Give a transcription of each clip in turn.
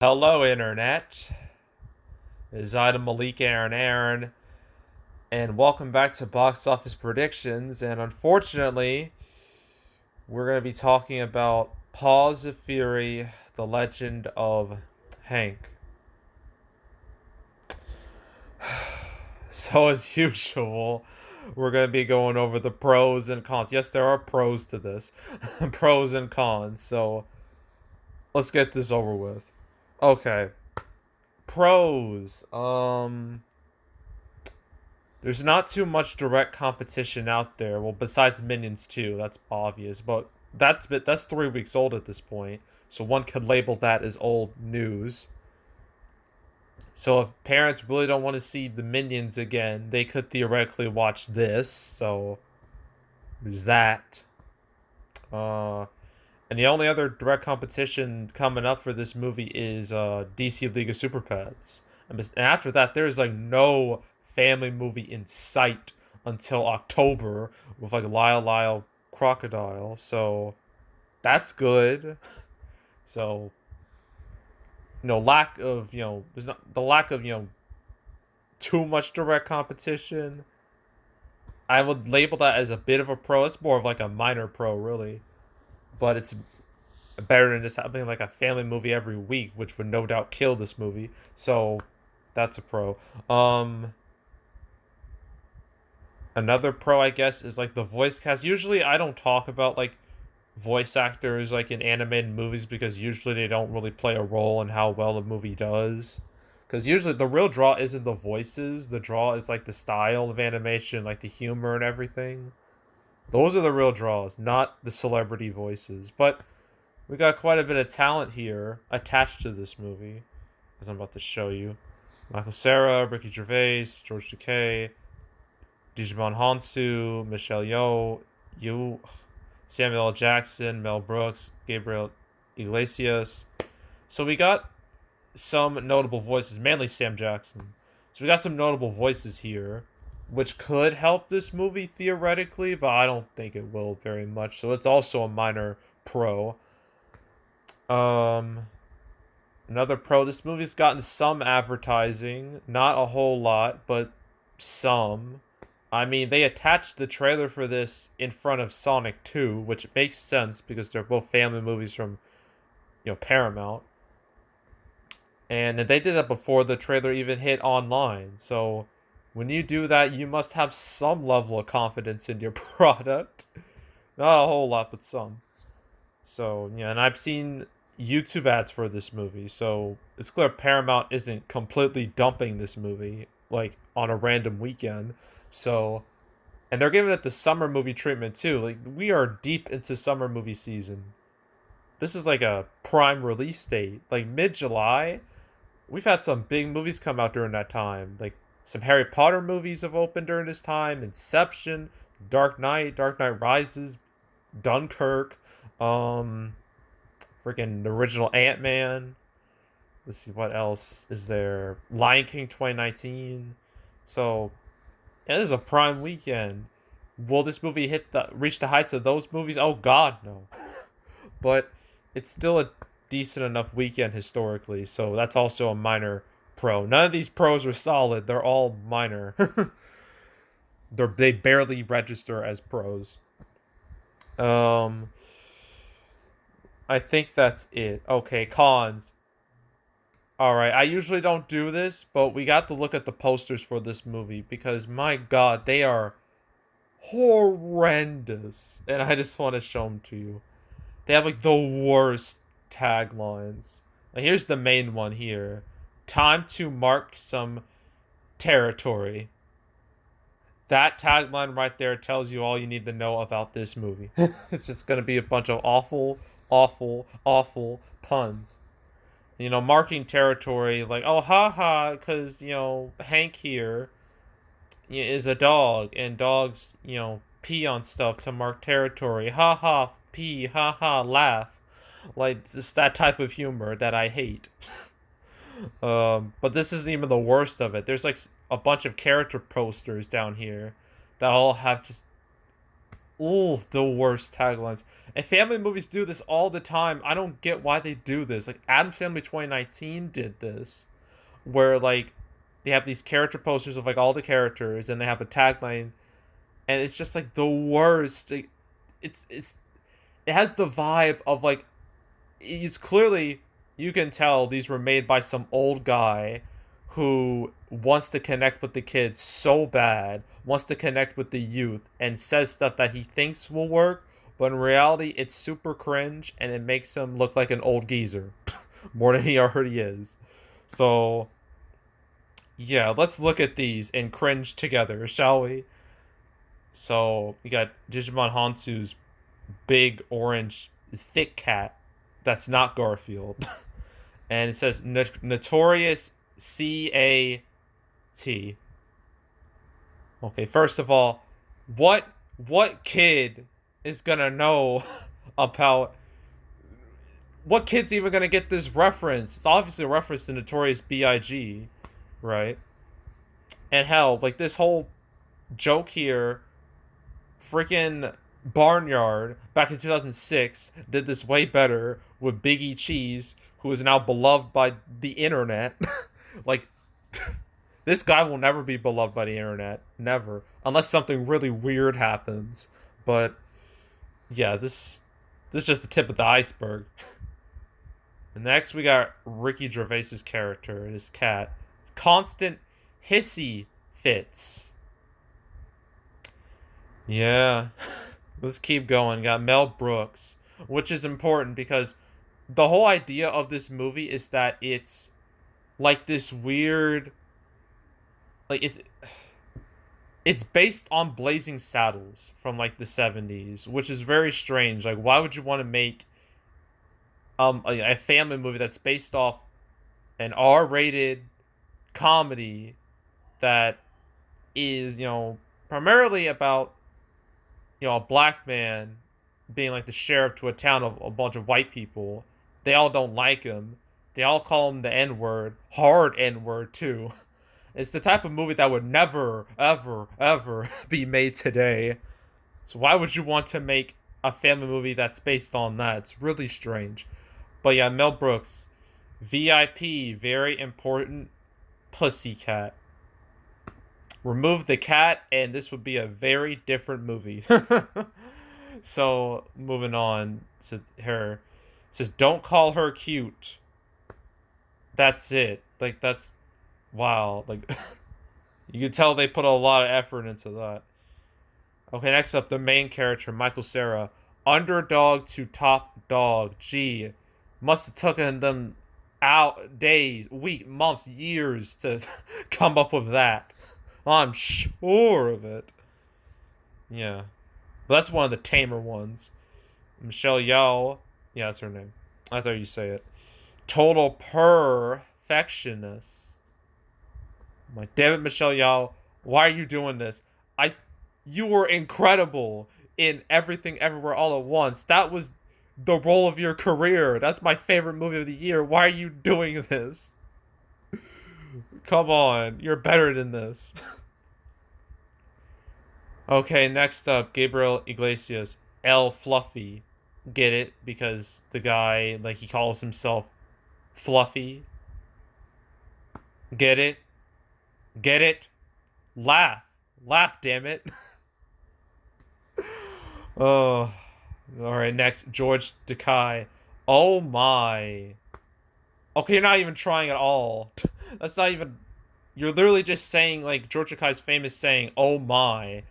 Hello, Internet. It's Ida Malik Aaron, and welcome back to Box Office Predictions. And unfortunately, we're going to be talking about Paws of Fury, The Legend of Hank. So, as usual, we're going to be going over the pros and cons. Yes, there are pros to this, pros and cons. So, let's get this over with. Okay, pros. There's not too much direct competition out there. Well, besides Minions 2, that's obvious. But that's 3 weeks old at this point, so one could label that as old news. So if parents really don't want to see the Minions again, they could theoretically watch this. So there's that. Uh, and the only other direct competition coming up for this movie is DC League of Super Pets. And after that, there's like no family movie in sight until October with like Lyle Crocodile. So that's good. So lack of there's not the lack of too much direct competition. I would label that as a bit of a pro. It's more of like a minor pro, really, but it's better than just having like a family movie every week, which would no doubt kill this movie. So that's a pro. Another pro, I guess, is like the voice cast. Usually, I don't talk about like voice actors like in animated movies because usually they don't really play a role in how well a movie does. Because usually the real draw isn't the voices. The draw is like the style of animation, like the humor and everything. Those are the real draws, not the celebrity voices. But we got quite a bit of talent here attached to this movie, as I'm about to show you. Michael Cera, Ricky Gervais, George Takei, Digimon Hansu, Michelle Yeoh, Samuel L. Jackson, Mel Brooks, Gabriel Iglesias. So we got some notable voices, mainly Sam Jackson. So we got some notable voices here, which could help this movie theoretically, but I don't think it will very much. So it's also a minor pro. Um, Another pro. This movie's gotten some advertising, not a whole lot, but some. I mean, they attached the trailer for this in front of Sonic 2, which makes sense because they're both family movies from, Paramount. And they did that before the trailer even hit online. So when you do that, you must have some level of confidence in your product. Not a whole lot, but some. So, yeah, and I've seen YouTube ads for this movie, so it's clear Paramount isn't completely dumping this movie, like, on a random weekend. So, and they're giving it the summer movie treatment, too. Like, we are deep into summer movie season. This is like a prime release date. Like, mid-July, we've had some big movies come out during that time. Like, some Harry Potter movies have opened during this time. Inception, Dark Knight Rises, Dunkirk, um, freaking original Ant-Man. Let's see what else is there. Lion King 2019. So, yeah, this is a prime weekend. Will this movie reach the heights of those movies? Oh God, no. But it's still a decent enough weekend historically, so that's also a minor pro. None of these pros are solid. They're all minor. They barely register as pros. Um, I think that's it. Okay, cons. All right, I usually don't do this, but we got to look at the posters for this movie because my God, they are horrendous, and I just want to show them to you. They have like the worst taglines. Now, here's the main one here: "Time to mark some territory." That tagline right there tells you all you need to know about this movie. It's just gonna be a bunch of awful, awful, awful puns. Marking territory, like, oh, haha, because, Hank here is a dog, and dogs, pee on stuff to mark territory. Haha, pee, haha, laugh. Like, just that type of humor that I hate. But this isn't even the worst of it. There's, like, a bunch of character posters down here that all have just Ooh, the worst taglines. And family movies do this all the time. I don't get why they do this. Like Addams Family 2019 did this, where like they have these character posters of like all the characters, and they have a tagline, and it's just like the worst. It's it has the vibe of like it's clearly you can tell these were made by some old guy who wants to connect with the kids so bad, wants to connect with the youth, and says stuff that he thinks will work, but in reality, it's super cringe and it makes him look like an old geezer more than he already is. So, yeah, let's look at these and cringe together, shall we? So, we got Digimon Hansu's big orange thick cat that's not Garfield. And it says Notorious CAT. Okay, first of all, what kid is gonna know about what kid's even gonna get this reference? It's obviously a reference to Notorious B.I.G., right? And hell, like this whole joke here, freaking Barnyard back in 2006 did this way better with Biggie Cheese, who is now beloved by the internet. Like, this guy will never be beloved by the internet. Never. Unless something really weird happens. But, yeah, this is just the tip of the iceberg. And next, we got Ricky Gervais's character, his cat. Constant hissy fits. Yeah. Let's keep going. Got Mel Brooks, which is important because the whole idea of this movie is that it's like this weird, like it's based on Blazing Saddles from like the 70s, which is very strange. Like, why would you want to make a family movie that's based off an R-rated comedy that is, primarily about, a black man being like the sheriff to a town of a bunch of white people. They all don't like him. They all call him the N-word. Hard N-word, too. It's the type of movie that would never, ever, ever be made today. So why would you want to make a family movie that's based on that? It's really strange. But yeah, Mel Brooks. VIP, very important. Pussycat. Remove the cat, and this would be a very different movie. So, moving on to her. It says, don't call her cute. That's it. Like, that's... Wow. Like, you can tell they put a lot of effort into that. Okay, next up, the main character, Michael Cera. Underdog to top dog. Gee. Must have taken them out days, weeks, months, years to come up with that. I'm sure of it. Yeah. But that's one of the tamer ones. Michelle Yeoh. Yeah, that's her name. That's how you say it. Total perfectionist. My damn it, Michelle Yeoh. Why are you doing this? You were incredible in Everything Everywhere All at Once. That was the role of your career. That's my favorite movie of the year. Why are you doing this? Come on. You're better than this. Okay, next up, Gabriel Iglesias. El Fluffy. Get it? Because the guy, like, he calls himself Fluffy. Get it? Get it? Laugh. Laugh, damn it. Oh. Alright, next, George Takei. Oh my. Okay, you're not even trying at all. That's not even... You're literally just saying, like, George Takei's famous saying, oh my.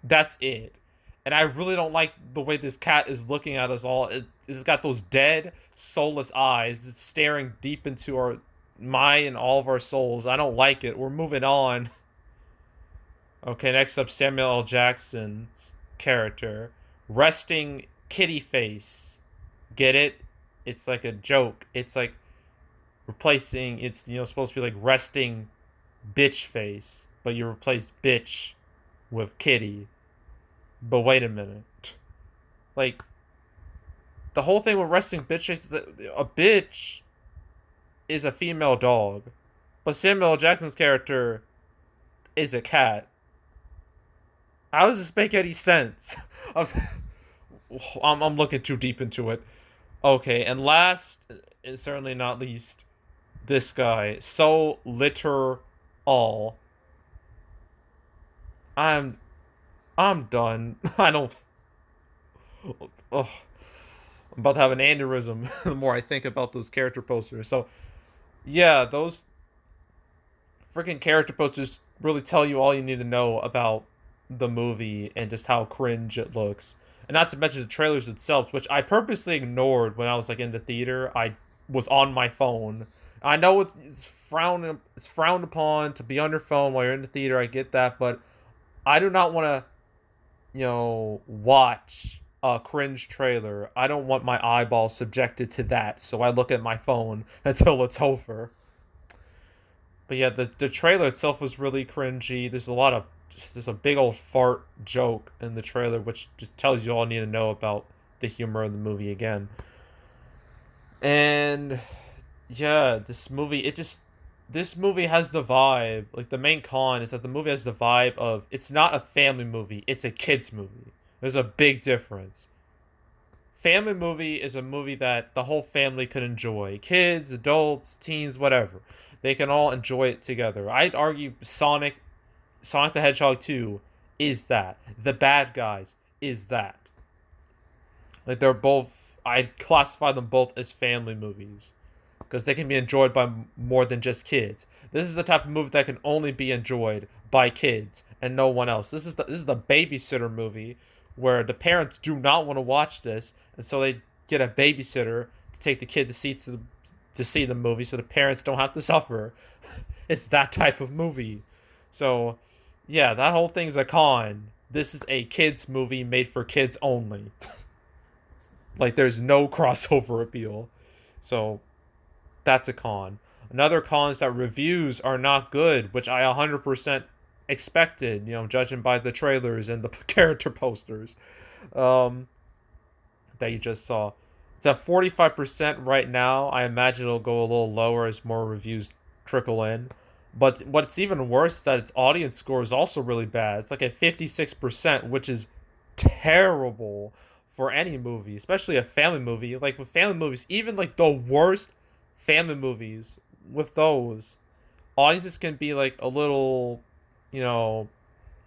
That's it. And I really don't like the way this cat is looking at us all. It's got those dead, soulless eyes. It's staring deep into our mind and all of our souls. I don't like it. We're moving on. Okay, next up, Samuel L. Jackson's character. Resting kitty face. Get it? It's like a joke. It's like replacing, it's, supposed to be like resting bitch face. But you replace bitch with kitty. But wait a minute. Like, the whole thing with resting bitch face is that a bitch is a female dog. But Samuel L. Jackson's character is a cat. How does this make any sense? I was, I'm looking too deep into it. Okay, and last and certainly not least, this guy. So litter all. I'm I'm done. I don't. Ugh. I'm about to have an aneurysm the more I think about those character posters. So yeah, those freaking character posters really tell you all you need to know about the movie and just how cringe it looks. And not to mention the trailers itself, which I purposely ignored when I was like in the theater. I was on my phone. I know it's frowned upon to be on your phone while you're in the theater. I get that, but I do not want to, watch a cringe trailer. I don't want my eyeballs subjected to that, so I look at my phone until it's over. But yeah, the trailer itself was really cringy. There's a big old fart joke in the trailer, which just tells you all you need to know about the humor of the movie again. And yeah, this movie has the vibe. Like the main con is that the movie has the vibe of it's not a family movie, it's a kids movie. There's a big difference. Family movie is a movie that the whole family can enjoy. Kids, adults, teens, whatever. They can all enjoy it together. I'd argue Sonic the Hedgehog 2 is that. The Bad Guys is that. Like they're both I'd classify them both as family movies because they can be enjoyed by more than just kids. This is the type of movie that can only be enjoyed by kids and no one else. This is the babysitter movie where the parents do not want to watch this, and so they get a babysitter to take the kid to see the movie, so the parents don't have to suffer. It's that type of movie. So, yeah, that whole thing's a con. This is a kids movie made for kids only. Like there's no crossover appeal. So that's a con. Another con is that reviews are not good, which I 100% expected, judging by the trailers and the character posters that you just saw. It's at 45% right now. I imagine it'll go a little lower as more reviews trickle in. But what's even worse is that its audience score is also really bad. It's like at 56%, which is terrible for any movie, especially a family movie. Like with family movies, even like the worst family movies, with those audiences can be like a little, you know,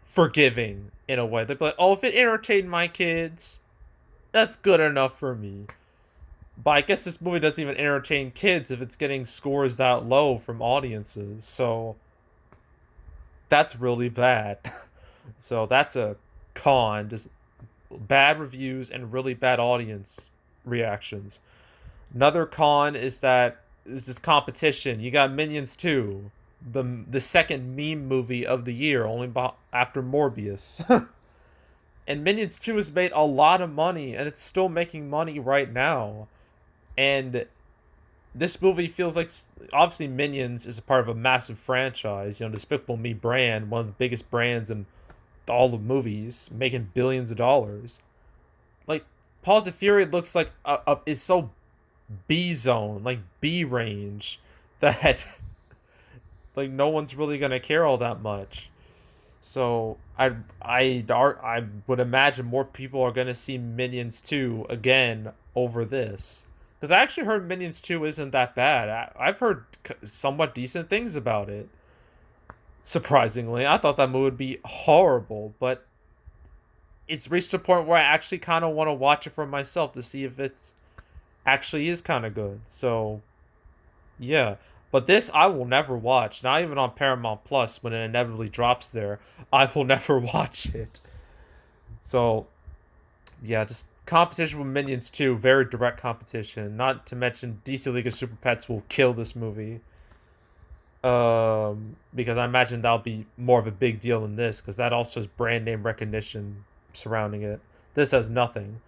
forgiving in a way. They'd be like, "Oh, if it entertained my kids, that's good enough for me." But I guess this movie doesn't even entertain kids if it's getting scores that low from audiences. So that's really bad. So that's a con. Just bad reviews and really bad audience reactions. Another con is that is this competition. You got Minions 2, the second meme movie of the year, only after Morbius. And Minions 2 has made a lot of money, and it's still making money right now. And this movie feels like, obviously Minions is a part of a massive franchise. Despicable Me brand, one of the biggest brands in all the movies, making billions of dollars. Like, Paws of Fury looks like is so B zone, like B range, that like no one's really gonna care all that much. So I would imagine more people are gonna see Minions 2 again over this. Because I actually heard Minions 2 isn't that bad. I've heard somewhat decent things about it. Surprisingly, I thought that movie would be horrible, but it's reached a point where I actually kind of want to watch it for myself to see if it actually is kind of good. So, yeah. But this I will never watch. Not even on Paramount Plus when it inevitably drops there. I will never watch it. So, yeah, just competition with Minions 2, very direct competition. Not to mention DC League of Super Pets will kill this movie. Because I imagine that'll be more of a big deal than this, because that also has brand name recognition surrounding it. This has nothing.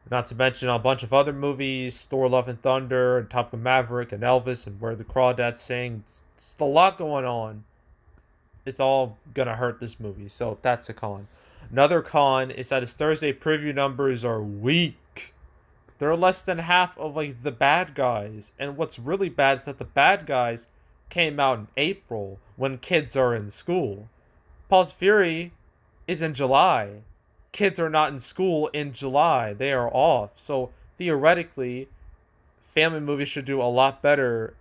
Not to mention a bunch of other movies, Thor: Love and Thunder, and Top Gun Maverick, and Elvis, and Where the Crawdads Sing. It's a lot going on. It's all gonna hurt this movie, so that's a con. Another con is that its Thursday preview numbers are weak. They're less than half of like the Bad Guys, and what's really bad is that the Bad Guys came out in April when kids are in school. Paws of Fury is in July. Kids are not in school in July. They are off. So theoretically, family movies should do a lot better,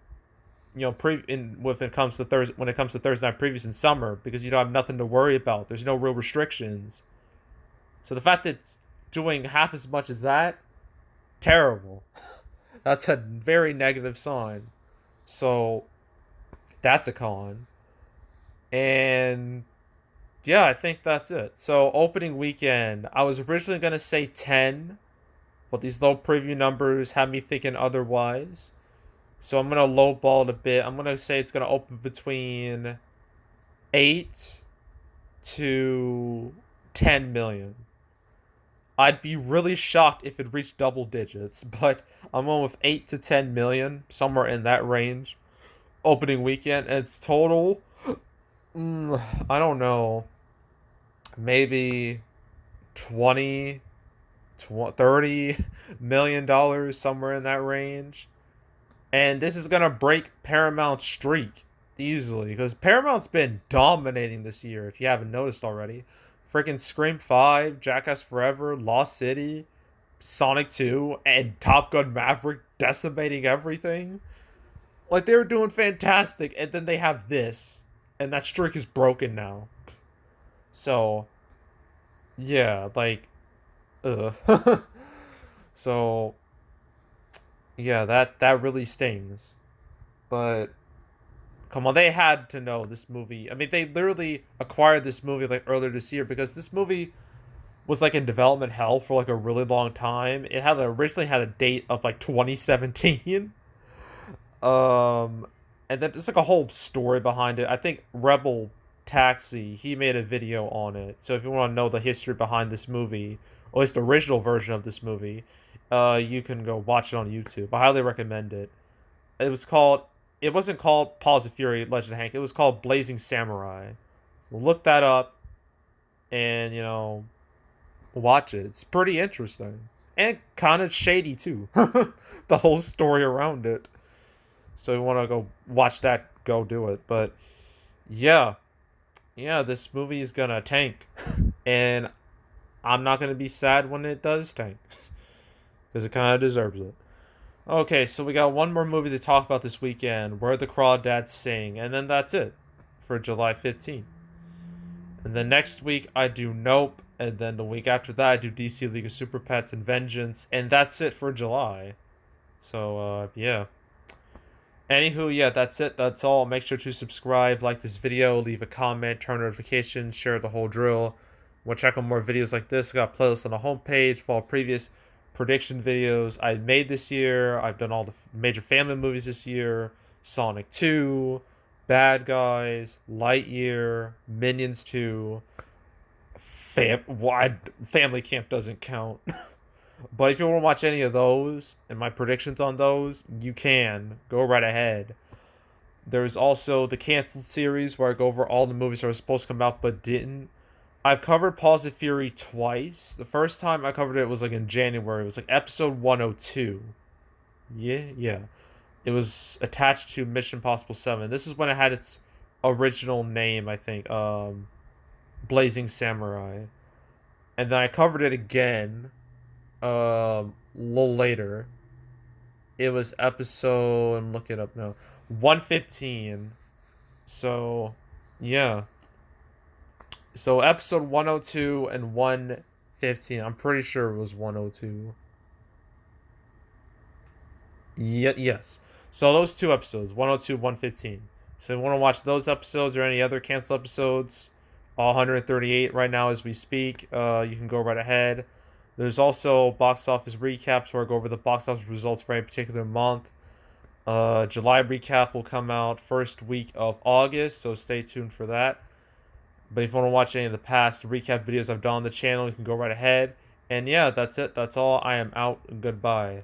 when it comes to Thursday night previews in summer, because you don't have nothing to worry about. There's no real restrictions. So the fact that it's doing half as much as that, terrible. That's a very negative sign. So that's a con. And yeah, I think that's it. So opening weekend, I was originally gonna say 10, but these low preview numbers have me thinking otherwise. So I'm gonna lowball it a bit. I'm gonna say it's gonna open between 8 to 10 million. I'd be really shocked if it reached double digits, but I'm going with 8 to 10 million, somewhere in that range. Opening weekend, and it's total. I don't know, maybe 20, 30 million dollars, somewhere in that range. And this is gonna break Paramount's streak easily, because Paramount's been dominating this year. If you haven't noticed already, freaking Scream 5, Jackass Forever, Lost City, Sonic 2, and Top Gun Maverick decimating everything. Like, they were doing fantastic, and then they have this, and that streak is broken now. So yeah, like, ugh. So yeah, that really stings. But come on, they had to know this movie. I mean, they literally acquired this movie like earlier this year, because this movie was like in development hell for like a really long time. It had originally had a date of like 2017. Um, and then there's like a whole story behind it. I think Rebel Taxi, he made a video on it. So if you want to know the history behind this movie, or at least the original version of this movie, you can go watch it on YouTube. I highly recommend it. It was called. It wasn't called Paws of Fury, Legend of Hank. It was called Blazing Samurai. So look that up, and watch it. It's pretty interesting and kind of shady too. The whole story around it. So if you want to go watch that, go do it. But yeah, this movie is gonna tank, and I'm not gonna be sad when it does tank, because it kind of deserves it. Okay, so we got one more movie to talk about this weekend, Where the Crawdads Sing, and then that's it for July 15th. And then next week I do Nope, and then the week after that I do DC League of Super Pets and Vengeance, and that's it for July. So yeah. Anywho, yeah, that's it. That's all. Make sure to subscribe, like this video, leave a comment, turn notifications, share the whole drill. Want to check out more videos like this? I got playlists on the homepage for all previous prediction videos I made this year. I've done all the major family movies this year: Sonic 2, Bad Guys, Lightyear, Minions 2. Family Camp doesn't count. But if you want to watch any of those and my predictions on those, you can. Go right ahead. There's also the canceled series, where I go over all the movies that were supposed to come out but didn't. I've covered Paws of Fury twice. The first time I covered it was like in January. It was like episode 102. Yeah. It was attached to Mission Impossible 7. This is when it had its original name, I think. Blazing Samurai. And then I covered it again a little later. It was episode, I'm looking it up now, 115. So yeah, so episode 102 and 115, I'm pretty sure it was 102. Yes, so those two episodes, 102, 115. So if you want to watch those episodes or any other canceled episodes, all 138 right now as we speak, you can go right ahead. There's also box office recaps, where I go over the box office results for any particular month. July recap will come out first week of August, so stay tuned for that. But if you want to watch any of the past recap videos I've done on the channel, you can go right ahead. And yeah, that's it. That's all. I am out. Goodbye.